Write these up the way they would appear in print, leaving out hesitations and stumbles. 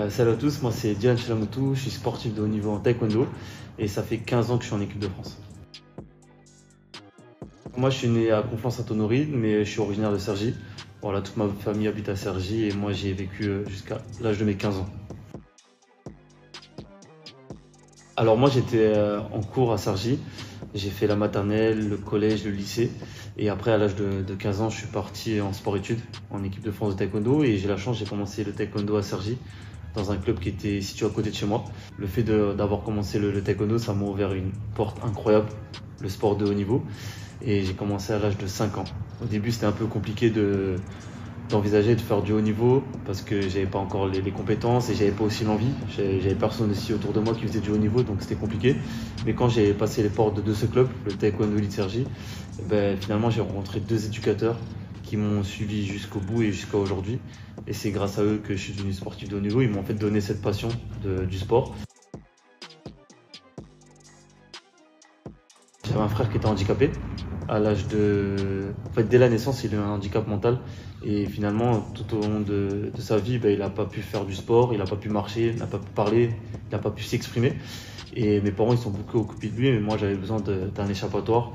Salut à tous, moi c'est Diane Chilamoutou, je suis sportif de haut niveau en taekwondo et ça fait 15 ans que je suis en équipe de France. Moi je suis né à Conflans-Sainte-Honorine mais je suis originaire de Cergy. Voilà, toute ma famille habite à Cergy et moi j'y ai vécu jusqu'à l'âge de mes 15 ans. Alors moi j'étais en cours à Cergy, j'ai fait la maternelle, le collège, le lycée et après à l'âge de 15 ans je suis parti en sport-études en équipe de France de taekwondo et j'ai la chance, j'ai commencé le taekwondo à Cergy dans un club qui était situé à côté de chez moi. Le fait d'avoir commencé le taekwondo, ça m'a ouvert une porte incroyable, le sport de haut niveau et j'ai commencé à l'âge de 5 ans. Au début c'était un peu compliqué d'envisager de faire du haut niveau parce que j'avais pas encore les compétences et j'avais pas aussi l'envie. J'avais personne aussi autour de moi qui faisait du haut niveau donc c'était compliqué. Mais quand j'ai passé les portes de ce club, le Taekwondo Elite Cergy, finalement j'ai rencontré deux éducateurs qui m'ont suivi jusqu'au bout et jusqu'à aujourd'hui. Et c'est grâce à eux que je suis devenu sportif de haut niveau. Ils m'ont en fait donné cette passion du sport. J'avais un frère qui était handicapé. Dès la naissance, il a un handicap mental. Et finalement, tout au long de sa vie, il n'a pas pu faire du sport, il n'a pas pu marcher, il n'a pas pu parler, il n'a pas pu s'exprimer. Et mes parents, ils sont beaucoup occupés de lui, mais moi, j'avais besoin d'un échappatoire.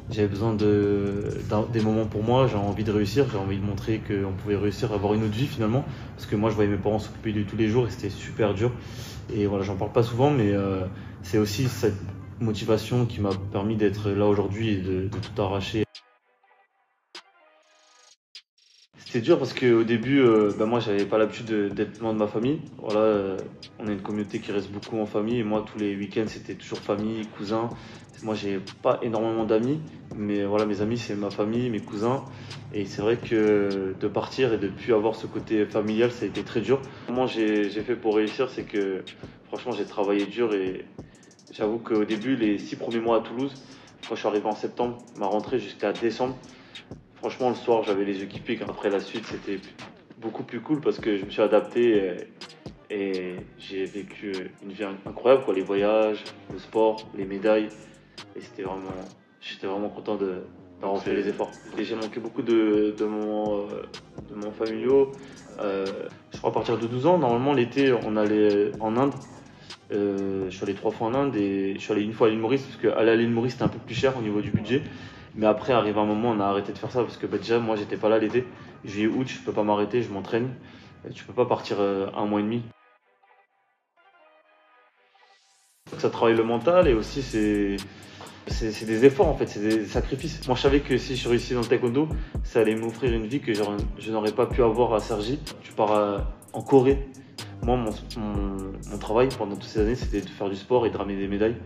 J'avais besoin des moments pour moi, j'ai envie de réussir, j'ai envie de montrer qu'on pouvait réussir à avoir une autre vie finalement. Parce que moi, je voyais mes parents s'occuper de lui tous les jours et c'était super dur. Et voilà, j'en parle pas souvent, mais c'est aussi cette motivation qui m'a permis d'être là aujourd'hui et de tout arracher. C'était dur parce qu'au début, moi j'avais pas l'habitude d'être loin de ma famille. Voilà, on a une communauté qui reste beaucoup en famille et moi tous les week-ends c'était toujours famille, cousins. Moi j'ai pas énormément d'amis, mais voilà, mes amis c'est ma famille, mes cousins. Et c'est vrai que de partir et de plus avoir ce côté familial, ça a été très dur. Comment j'ai fait pour réussir, c'est que franchement j'ai travaillé dur et j'avoue qu'au début, les 6 premiers mois à Toulouse, quand je suis arrivé en septembre, ma rentrée jusqu'à décembre, franchement, le soir, j'avais les yeux qui piquent. Après, la suite, c'était beaucoup plus cool parce que je me suis adapté et j'ai vécu une vie incroyable, quoi. Les voyages, le sport, les médailles. Et j'étais vraiment content d'avoir fait les efforts. Et j'ai manqué beaucoup de mon familiaux. Je crois à partir de 12 ans, normalement, l'été, on allait en Inde. Je suis allé 3 fois en Inde et je suis allé une fois à l'île Maurice parce qu'aller à l'île Maurice c'était un peu plus cher au niveau du budget. Mais après, arrivé un moment, on a arrêté de faire ça parce que déjà, moi, j'étais pas là l'été. Juillet, août, je peux pas m'arrêter, je m'entraîne. Tu peux pas partir un mois et demi. Ça travaille le mental et aussi c'est des efforts en fait, c'est des sacrifices. Moi, je savais que si je réussissais dans le taekwondo, ça allait m'offrir une vie que je n'aurais pas pu avoir à Cergy. Tu pars en Corée. Moi, mon travail pendant toutes ces années, c'était de faire du sport et de ramener des médailles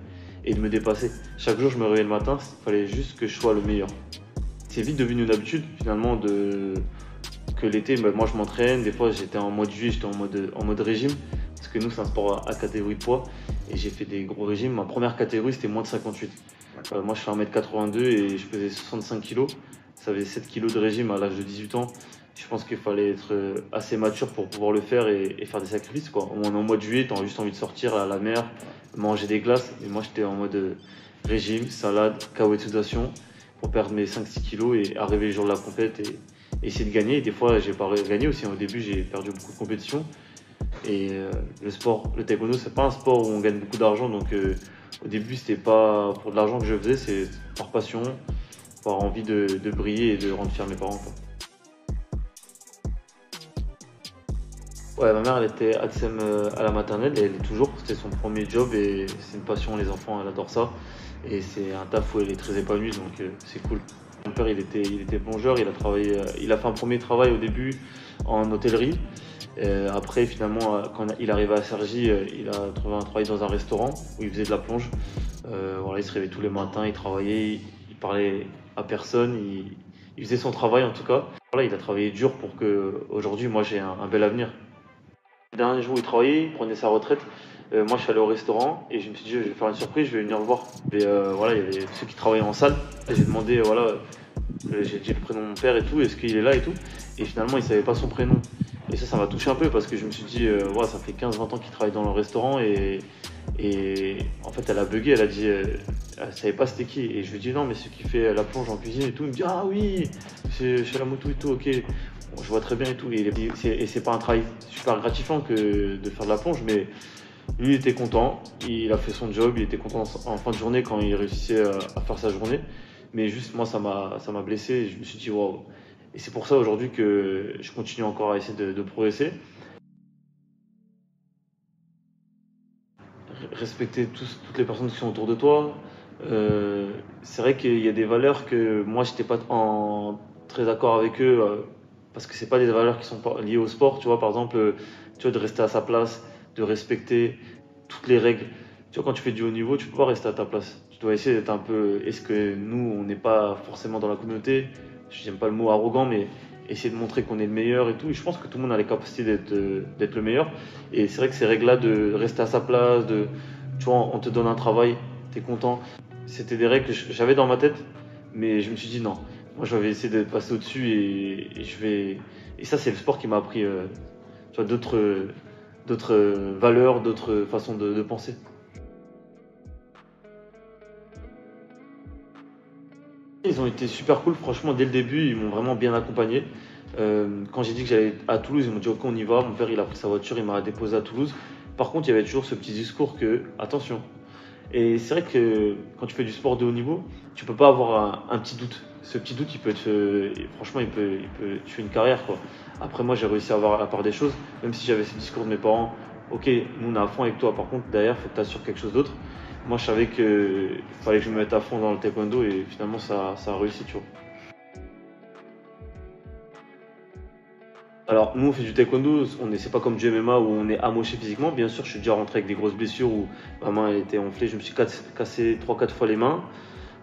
et de me dépasser. Chaque jour, je me réveillais le matin, il fallait juste que je sois le meilleur. C'est vite devenu une habitude finalement que l'été, moi je m'entraîne. Des fois, j'étais en mode juillet, j'étais en mode régime parce que nous, c'est un sport à catégorie de poids et j'ai fait des gros régimes. Ma première catégorie, c'était moins de 58. Moi, je fais 1m82 et je pesais 65 kg. Ça faisait 7 kg de régime à l'âge de 18 ans. Je pense qu'il fallait être assez mature pour pouvoir le faire et faire des sacrifices, quoi. On est en mois de juillet, t'as juste envie de sortir à la mer, manger des glaces. Et moi, j'étais en mode régime, salade, cahuète de sudation pour perdre mes 5-6 kilos et arriver le jour de la compète et essayer de gagner. Et des fois, j'ai pas gagné aussi. Au début, j'ai perdu beaucoup de compétitions. Et le taekwondo, c'est pas un sport où on gagne beaucoup d'argent. Donc, au début, c'était pas pour de l'argent que je faisais, c'est par passion, par envie de briller et de rendre fiers mes parents, quoi. Ouais, ma mère, elle était ATSEM à la maternelle et elle est toujours. C'était son premier job et c'est une passion, les enfants, elle adore ça. Et c'est un taf où elle est très épanouie, donc c'est cool. Mon père, il était plongeur, il a fait un premier travail au début en hôtellerie. Après, finalement, quand il arrivait à Cergy, il a trouvé un travail dans un restaurant où il faisait de la plonge. Voilà, il se réveillait tous les matins, il travaillait, il parlait à personne, il faisait son travail en tout cas. Voilà, il a travaillé dur pour que aujourd'hui, moi, j'ai un bel avenir. Le dernier jour où il travaillait, il prenait sa retraite. Moi, je suis allé au restaurant et je me suis dit, je vais faire une surprise, je vais venir le voir. Et voilà, il y avait ceux qui travaillaient en salle. Et j'ai demandé, voilà, j'ai dit le prénom de mon père et tout, est-ce qu'il est là et tout. Et finalement, il savait pas son prénom. Et ça m'a touché un peu parce que je me suis dit, voilà, ça fait 15-20 ans qu'il travaille dans le restaurant et en fait, elle a bugué, elle a dit, elle savait pas c'était qui. Et je lui ai dit, non, mais ce qui fait la plonge en cuisine et tout. Il me dit, ah oui, c'est chez la moto et tout, ok. je vois très bien et tout. Et c'est pas un travail super gratifiant que de faire de la plonge, mais lui, il était content, il a fait son job, il était content en fin de journée quand il réussissait à faire sa journée. Mais juste, moi, ça m'a blessé et je me suis dit, waouh. Et c'est pour ça aujourd'hui que je continue encore à essayer de progresser. Respecter toutes les personnes qui sont autour de toi. C'est vrai qu'il y a des valeurs que moi, j'étais pas très d'accord avec eux parce que c'est pas des valeurs qui sont liées au sport. Tu vois, par exemple, tu vois, de rester à sa place, de respecter toutes les règles. Tu vois, quand tu fais du haut niveau, tu peux pas rester à ta place. Tu dois essayer d'être un peu. Est-ce que nous, on n'est pas forcément dans la communauté? J'aime pas le mot arrogant, mais essayer de montrer qu'on est le meilleur et tout. Et je pense que tout le monde a les capacités d'être le meilleur. Et c'est vrai que ces règles-là de rester à sa place, tu vois, on te donne un travail, tu es content. C'était des règles que j'avais dans ma tête, mais je me suis dit non. Moi, je vais essayer de passer au-dessus et je vais. Et ça, c'est le sport qui m'a appris tu vois, d'autres valeurs, d'autres façons de penser. Ils ont été super cool, franchement, dès le début, ils m'ont vraiment bien accompagné. Quand j'ai dit que j'allais à Toulouse, ils m'ont dit ok, on y va. Mon père, il a pris sa voiture, il m'a déposé à Toulouse. Par contre, il y avait toujours ce petit discours que attention. Et c'est vrai que quand tu fais du sport de haut niveau, tu peux pas avoir un petit doute. Ce petit doute, il peut franchement, tu fais une carrière quoi. Après, moi, j'ai réussi à avoir la part des choses, même si j'avais ce discours de mes parents. Ok, nous on est à fond avec toi. Par contre, derrière, faut que tu assures quelque chose d'autre. Moi, je savais qu'il fallait que je me mette à fond dans le taekwondo et finalement, ça a réussi, tu vois. Alors, nous, on fait du taekwondo, c'est pas comme du MMA où on est amoché physiquement. Bien sûr, je suis déjà rentré avec des grosses blessures où ma main elle était enflée. Je me suis cassé 3-4 fois les mains.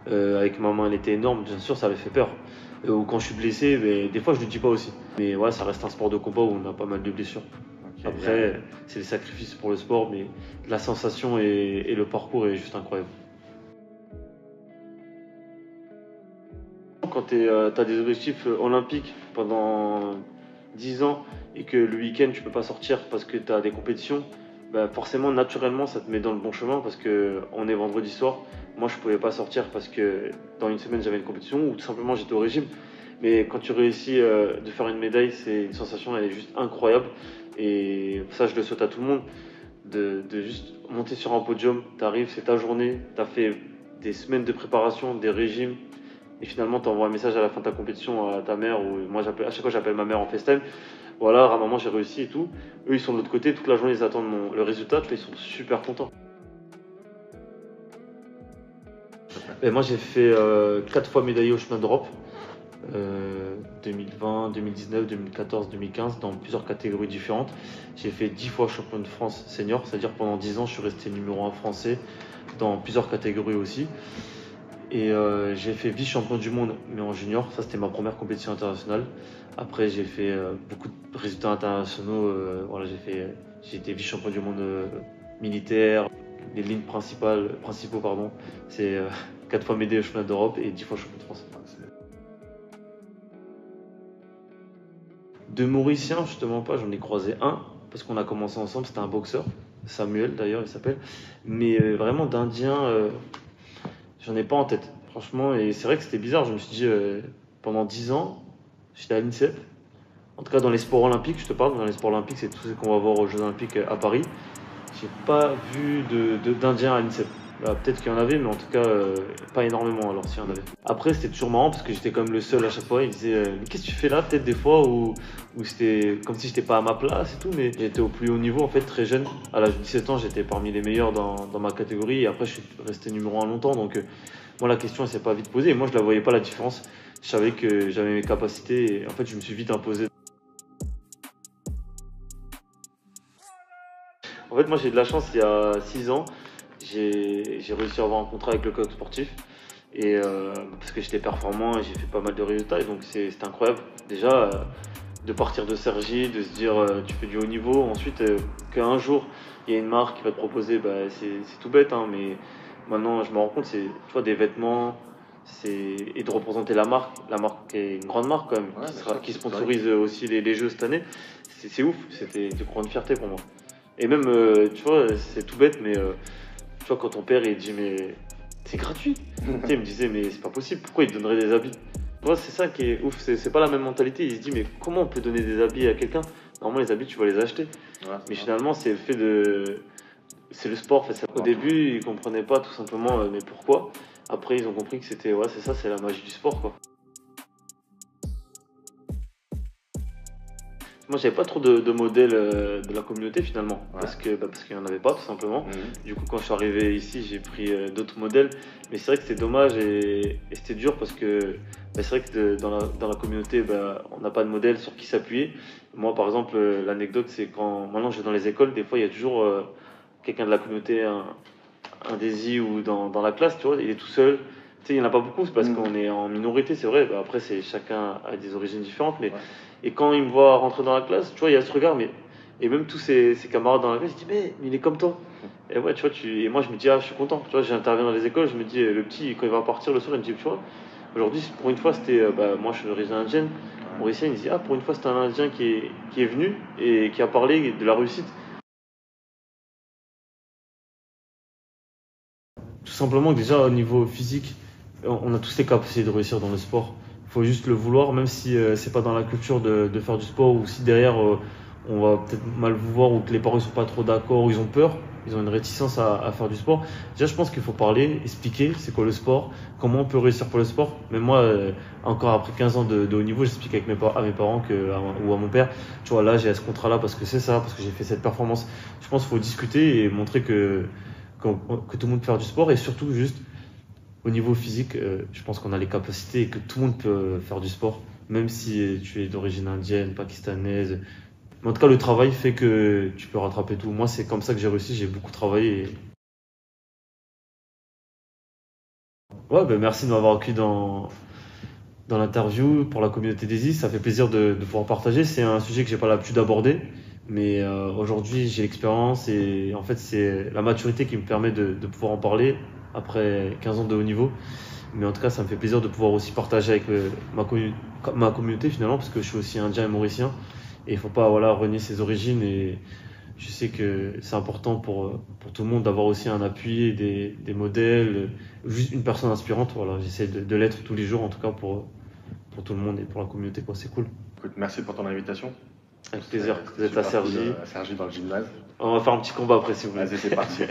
Avec ma main, elle était énorme. Bien sûr, ça avait fait peur. Ou quand je suis blessé, ben, des fois, je le dis pas aussi. Mais ouais, ça reste un sport de combat où on a pas mal de blessures. Ok, Après, c'est des sacrifices pour le sport, mais la sensation et le parcours est juste incroyable. Quand tu as des objectifs olympiques pendant 10 ans et que le week-end tu peux pas sortir parce que tu as des compétitions, bah forcément, naturellement, ça te met dans le bon chemin parce que on est vendredi soir. Moi, je pouvais pas sortir parce que dans une semaine j'avais une compétition ou tout simplement j'étais au régime. Mais quand tu réussis de faire une médaille, c'est une sensation, elle est juste incroyable. Et ça, je le souhaite à tout le monde de juste monter sur un podium. Tu arrives, c'est ta journée, tu as fait des semaines de préparation, des régimes, et finalement, tu envoies un message à la fin de ta compétition à ta mère, ou moi, à chaque fois, j'appelle ma mère en FaceTime. Voilà, maman, j'ai réussi et tout. Eux, ils sont de l'autre côté, toute la journée, ils attendent le résultat, tu vois, ils sont super contents. Et moi, j'ai fait 4 fois médaillé au chemin d'Europe, 2020, 2019, 2014, 2015, dans plusieurs catégories différentes. J'ai fait 10 fois champion de France senior, c'est-à-dire pendant 10 ans, je suis resté numéro 1 français dans plusieurs catégories aussi. Et j'ai fait vice-champion du monde, mais en junior. Ça, c'était ma première compétition internationale. Après, j'ai fait beaucoup de résultats internationaux. Voilà, j'ai été vice-champion du monde militaire. Les lignes principaux, pardon, c'est 4 fois médaillé au championnat d'Europe et 10 fois champion de France. De Mauricien, justement pas, j'en ai croisé un, parce qu'on a commencé ensemble, c'était un boxeur, Samuel d'ailleurs, il s'appelle. Mais vraiment d'Indien. J'en ai pas en tête, franchement. Et c'est vrai que c'était bizarre. Je me suis dit, pendant 10 ans, j'étais à l'INSEP. En tout cas, dans les sports olympiques, je te parle. Dans les sports olympiques, c'est tout ce qu'on va voir aux Jeux olympiques à Paris. J'ai pas vu d'Indiens à l'INSEP. Bah, peut-être qu'il y en avait, mais en tout cas, pas énormément. Alors, s'il y en avait. Après, c'était toujours marrant parce que j'étais quand même le seul à chaque fois. Ils disaient, mais qu'est-ce que tu fais là? Peut-être des fois où c'était comme si j'étais pas à ma place et tout. Mais j'étais au plus haut niveau, en fait, très jeune. À l'âge de 17 ans, j'étais parmi les meilleurs dans ma catégorie. Et après, je suis resté numéro 1 longtemps. Donc, moi, la question, elle s'est pas vite posée. Et moi, je la voyais pas la différence. Je savais que j'avais mes capacités. Et en fait, je me suis vite imposé. En fait, moi, j'ai eu de la chance. Il y a 6 ans, j'ai réussi à avoir un contrat avec le club sportif. Et parce que j'étais performant et j'ai fait pas mal de résultats. Et donc, c'était incroyable. Déjà, de partir de Cergy, de se dire, tu fais du haut niveau. Ensuite, qu'un jour, il y a une marque qui va te proposer, bah, c'est tout bête, hein, mais maintenant, je me rends compte, c'est tu vois, des vêtements, et de représenter la marque. La marque est une grande marque quand même, Ouais, qui sponsorise aussi les Jeux cette année. C'est ouf, c'était une grande fierté pour moi. Et même, tu vois, c'est tout bête, mais tu vois, quand ton père il dit, mais c'est gratuit. Tu sais, il me disait, mais c'est pas possible, pourquoi il te donnerait des habits? Ouais, c'est ça qui est ouf, c'est pas la même mentalité. Il se dit, mais comment on peut donner des habits à quelqu'un? Normalement, les habits, tu vas les acheter. Ouais, Mais ça. finalement, c'est le fait de. C'est le sport. En fait. Au début, ils comprenaient pas tout simplement, mais pourquoi. Après, ils ont compris que c'était. Ouais, c'est ça, c'est la magie du sport, quoi. Moi, j'avais pas trop de modèles de la communauté finalement, Ouais. parce qu'il y en avait pas tout simplement. Mhm. Du coup, quand je suis arrivé ici, j'ai pris d'autres modèles. Mais c'est vrai que c'était dommage et c'était dur parce que c'est vrai que dans la communauté, on n'a pas de modèle sur qui s'appuyer. Moi, par exemple, l'anecdote, c'est quand maintenant je vais dans les écoles, des fois, il y a toujours quelqu'un de la communauté, un Desi ou dans la classe, tu vois, il est tout seul. Tu sais, il n'y en a pas beaucoup, c'est parce qu'on est en minorité, c'est vrai. Après, chacun a des origines différentes, mais Ouais. et quand il me voit rentrer dans la classe, tu vois, il y a ce regard, mais et même tous ses camarades dans la classe, ils disent mais il est comme toi. Et ouais, tu vois, et moi je me dis ah je suis content. Tu vois, j'interviens dans les écoles, je me dis le petit quand il va partir le soir, il me dit tu vois, aujourd'hui pour une fois c'était moi je suis d'origine indienne, mauricien, il me dit ah pour une fois c'était un Indien qui est venu et qui a parlé de la réussite. Tout simplement que déjà au niveau physique, on a tous les capacités de réussir dans le sport. Il faut juste le vouloir, même si c'est pas dans la culture de faire du sport ou si derrière on va peut-être mal vous voir ou que les parents ne sont pas trop d'accord ou ils ont peur, ils ont une réticence à faire du sport. Déjà, je pense qu'il faut parler, expliquer c'est quoi le sport, comment on peut réussir pour le sport. Mais moi, encore après 15 ans de haut niveau, j'explique avec à mes parents ou à mon père, tu vois, là j'ai ce contrat-là parce que c'est ça, parce que j'ai fait cette performance. Je pense qu'il faut discuter et montrer que tout le monde peut faire du sport et surtout juste au niveau physique, je pense qu'on a les capacités et que tout le monde peut faire du sport, même si tu es d'origine indienne, pakistanaise. Mais en tout cas, le travail fait que tu peux rattraper tout. Moi, c'est comme ça que j'ai réussi, j'ai beaucoup travaillé. Ouais, merci de m'avoir accueilli dans l'interview pour la communauté des Is. Ça fait plaisir de pouvoir partager. C'est un sujet que j'ai pas l'habitude d'aborder, mais aujourd'hui j'ai l'expérience et en fait c'est la maturité qui me permet de pouvoir en parler après 15 ans de haut niveau. Mais en tout cas, ça me fait plaisir de pouvoir aussi partager avec ma communauté finalement, parce que je suis aussi indien et mauricien. Et il faut pas renier ses origines. Et je sais que c'est important pour tout le monde d'avoir aussi un appui, des modèles, juste une personne inspirante. Voilà, j'essaie de l'être tous les jours, en tout cas pour tout le monde et pour la communauté. C'est cool. Écoute, merci pour ton invitation. Avec plaisir. Vous êtes à Super cool, Sergi. Sergi dans le gymnase. On va faire un petit combat après si vous voulez. Vas-y, c'est parti.